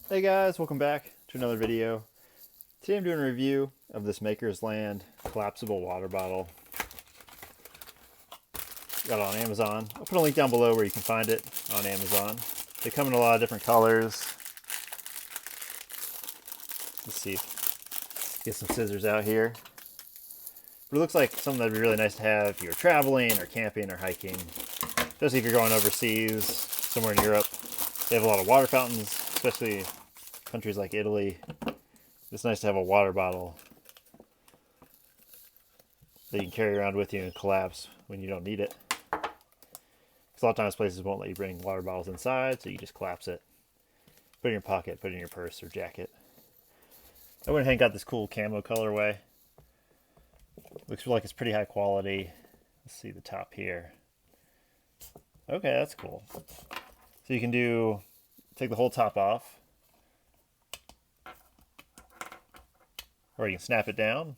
Hey guys, welcome back to another video. Today I'm doing a review of this Makersland collapsible water bottle. Got it on Amazon. I'll put a link down below where you can find it on Amazon. They come in a lot of different colors. Let's see. Get some scissors out here. But it looks like something that'd be really nice to have if you're traveling or camping or hiking. Especially if you're going overseas, somewhere in Europe. They have a lot of water fountains, especially countries like Italy. It's nice to have a water bottle that you can carry around with you and collapse when you don't need it. Because a lot of times places won't let you bring water bottles inside, so you just collapse it. Put it in your pocket, put it in your purse or jacket. I went ahead and got this cool camo colorway. Looks like it's pretty high quality. Let's see the top here. Okay, that's cool. So you can take the whole top off, or you can snap it down.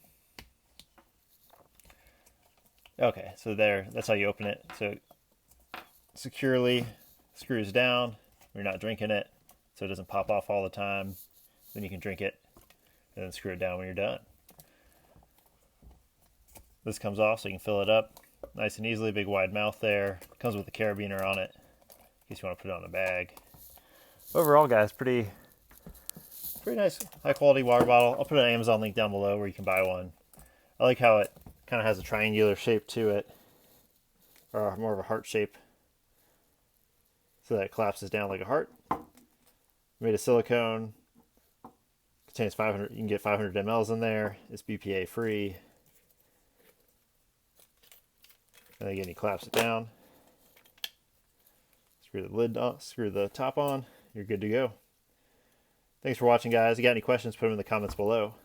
Okay, so that's how you open it. So it securely screws down when you're not drinking it, so it doesn't pop off all the time. Then you can drink it and then screw it down when you're done. This comes off so you can fill it up nice and easily. Big wide mouth there. Comes with a carabiner on it in case you want to put it on a bag. Overall, guys, pretty nice, high quality water bottle. I'll put an Amazon link down below where you can buy one. I like how it kind of has a triangular shape to it, or more of a heart shape, so that it collapses down like a heart. Made of silicone. Contains 500. You can get 500 mLs in there. It's BPA free. And again, you collapse it down. Screw the lid on. Screw the top on. You're good to go. Thanks for watching, guys. If you got any questions, put them in the comments below.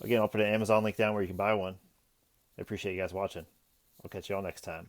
Again, I'll put an Amazon link down where you can buy one. I appreciate you guys watching. I'll catch you all next time.